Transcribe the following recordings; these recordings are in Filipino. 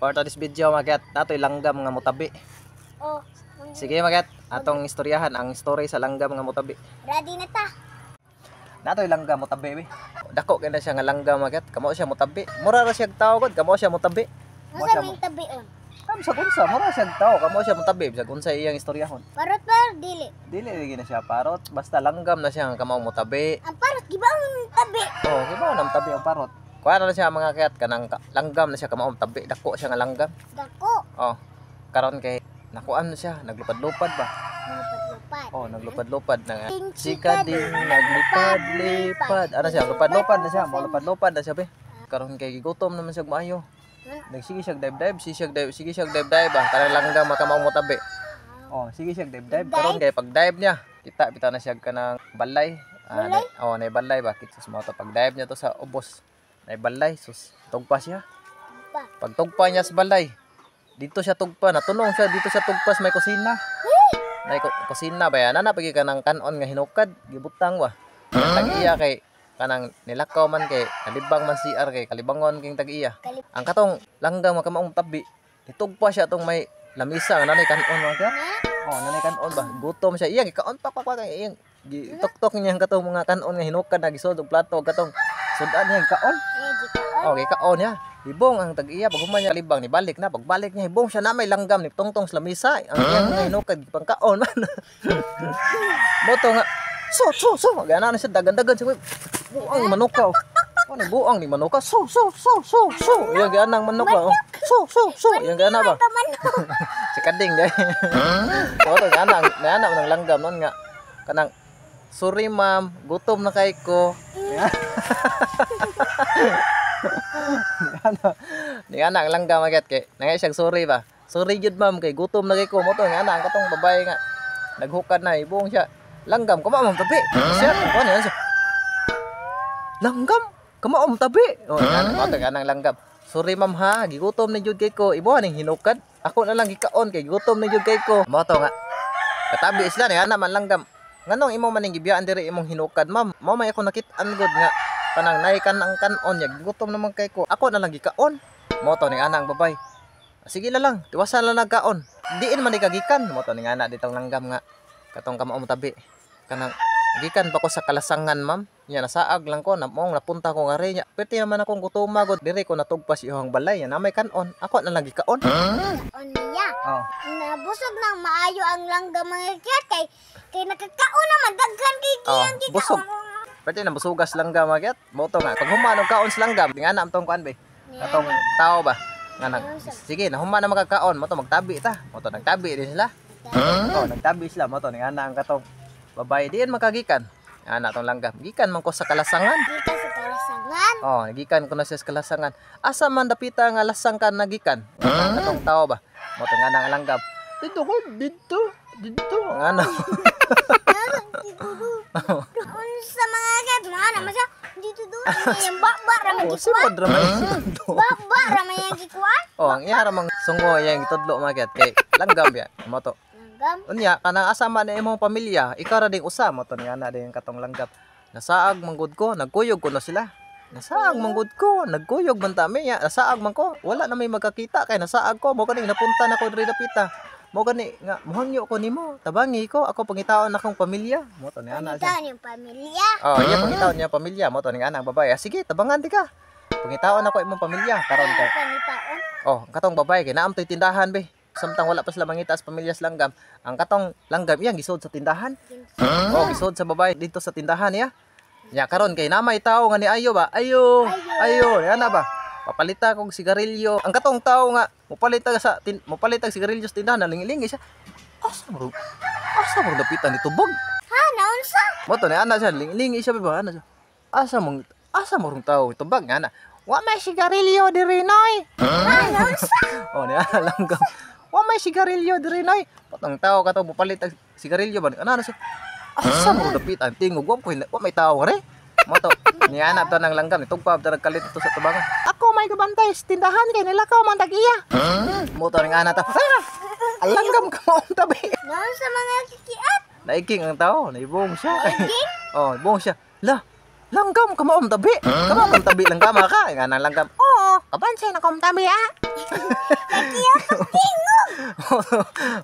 For today's video magat natoy langgam nga mutabi. Oh. Sige magat atong istoryahan ang story sa langgam nga mutabi. Ready na ta. Natoy langgam mutabi. Dako kay na siya nga langgam magat. Kamo siya mutabi. Mura ra siya tao gud, kamo siya mutabi. Masa may tabion. Sa kunsa mura siya tao, kamo siya mutabi. Sa kunsa iyang istoryahon. Parot dili. Dili lagi na siya parot, basta langgam na siya nga kamo mutabi. Ang parot gibaon tabi. Oh, giba nang tabi ang parot. Kuha na siya mga kayat kanang langgam na siya kamo tabi. Dako siya nga langgam. Dako. Oh, karon kay nakuan na siya, naglupad-lupad ba? Lupad-lupad. Oh, naglupad-lupad na. Sika din naglipad-lipad. Ano siya, lupad-lupad na siya, lupad-lupad na siya be. Karon kay gutom naman siya maayo. Nagsige siya dive-dive, sige siya dive-dive ba. Kanang langgam makamao mo tabi. Oh, sige siya dive-dive. Karon kay pag-dive niya, kita bitaw na siya kanang balay. Nay balay ba? Kita sa mga pag-dive niya to sa ubos. Nay balay, sus, tugpa siya. Pag tugpa niya sa balay, dito siya tugpa, natunong siya dito siya tugpas may kusina. Nay kusina ba yan? Nana pagi ka ng kanon nga hinukad, gibutang ba. Tag-iya kay kanang nilakaw man kay kalibang man CR kay kalibangon king tag-iya. Ang katong langgam makamaong tabi, ditugpa siya tong may lamisa nga nanay kanon man ka. Oh, nanay kanon ba? Gutom siya. Iya gikaon pa kay iyang gitok-tok niya ang katong mga kanon nga hinukad na gisod og plato katong sudan niya kaon. Oh, gikaon niya. Hibong ang tag-iya pag human niya kalibang ni balik na pagbalik niya hibong siya na may langgam ni tungtong sa lamisa. Ang iyang mga hinukad pangkaon man. Moto nga so gana na siya dagan-dagan siya. Buang manukaw. Ano buang ni manuka? So. Yang ganang manuka. So. Yang gana ba? Si kading dai. Moto ganang ng langgam non nga kanang sorry ma'am, gutom na kay ko. Ni ana ang langgam magat kay nangay siya sorry ba. Sorry jud ma'am kay gutom na kay ko. Moto nga ana ang katong babae nga naghukad na ibong siya. Langgam kamo ma'am tabi. Siya ko ano siya. Langgam kamo ma'am tabi. Oh, moto nga nang langgam. Sorry ma'am ha, gigutom na jud kay ko. Ibo ning hinukad. Ako na lang gikaon kay gutom na jud kay ko. Moto nga. Katabi sila ni ana man langgam. Nganong imo man ning gibiyaan diri imong hinukad ma'am. Mao may ako nakit-an gud nga kanang naikan ang kanon nya gutom naman kay ko. Ako na lang gikaon. Moto ning ana ang babay. Sige na lang, tiwasan lang nagkaon. Diin man ikagikan. Moto ning ana ditong langgam nga katong kamo mo tabi. Kanang gikan pa ko sa kalasangan ma'am. Nya nasaag lang ko namong napunta ko nga rin nya. Pwede naman akong gutuma gud diri ko natugpas ihong balay na may kanon. Ako na lang gikaon. On niya. Oh. Nabusog nang maayo ang langgam mga kiyat kay nakakaon naman daghan kay giyang busog. Pwede na busugas langgam magyat. Moto nga pag humanong kaon sa langgam, nga na amtong kuan be. Katong tao ba? Nga nag sige na human na magkakaon, moto magtabi ta. Moto nagtabi din sila. Oh, nagtabi sila moto nga na ang katong babae diin makagikan. Nga na tong langgam. Gikan man ko sa kalasangan. Dito sa kalasangan. Oh, gikan ko na siya sa kalasangan. Asa man dapita nga lasang kan nagikan. Katong tao ba? Moto nga na ang langgam. Dito ko dito. Nga na. Sa mga gat mo ana masa dito do yung baba ra man Sipod ra may baba ra man yang gikuan. Oh, ang iya ra mang sungo yang itudlo magyat kay langgam ya. Moto. Langgam. Unya kanang asama na imong pamilya, ikaw ra ding usa moto ni ana ding katong langgam. Nasaag manggod ko, nagkuyog ko na sila. Nasaag manggod ko, nagkuyog man ta mi ya. Nasaag man ko, wala na may magkakita kay nasaag ko mo kaning napunta na ko diri dapita. Mo gani nga muhangyo ko nimo, tabangi ko ako pangitaon na akong pamilya. Moto ni ana siya. Pangitaon yung pamilya. Oh, iya pangitaon niya pamilya, moto ni ana ang babae. Sige, tabangan di ka. Pangitaon ako imong pamilya karon kay. Pangitaon. Oh, katong babae kay naam toy tindahan be. Samtang wala pa sila mangita sa pamilya sa langgam. Ang katong langgam iyang gisod sa tindahan. Oh, gisod sa babae dito sa tindahan ya. Ya karon kay namay tao nga ni ayo ba? Ayo. Ana ba? Papalita kog sigarilyo. Ang katong tao nga mopalita sigarilyo sa tindahan nalingilingi siya. Asa mo dapitan dito bag? Ha, naunsa? Moto ni ana siya lingilingi siya ba ana siya. Asa mo rong tao ito bag nga ana. Wa may sigarilyo diri noy. Ha, naunsa? Oh ni ana langgam. Wa may sigarilyo diri noy. Patang tao katong mopalit sigarilyo ba? Ana siya. Asa mo dapitan tingog wa may tao re. Moto ni ana to nang langgam itugpab ta nagkalit to sa tubangan. Ako may gabantay sa tindahan kay nilakaw man tag-iya. Moto ning ana ta. Ang langgam ka mo tabi. Naunsa mga kikiat? Naiking ang tao, naibong siya. Oh, ibong siya. La, Langgam kamo tabi. Kamo kang tabi langgam ka. Nga nang langgam. Oo, kabansay na kom tabi ah. Kaya tingog.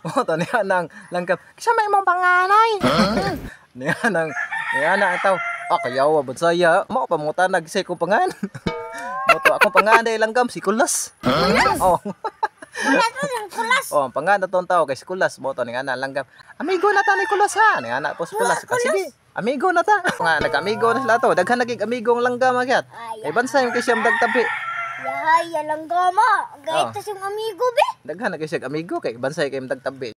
Mo to niya nang langgam. Kisa may imong panganay. Niya nang itaw. Ah, kayawa bud saya. Mo pa mo tanag say ko pangan. Mo to ako panganay langgam si Kulas. Oh. Wala to ng kulas. Oh, ang pangan na tong tao kay si Kulas. Mo to nga na langgam. Amigo na ta ni Kulas ha. Nga na po si Kulas. Sige. Amigo na ta. Nga nag-amigo na sila to. Daghan naging amigo ang langgam agyat. Kay bansay yung kay siyam dagtabi. Yahay, langgama. Gayet Oh. tas yung amigo, be. Daghan na kay siya amigo kay bansay kay dagtabi.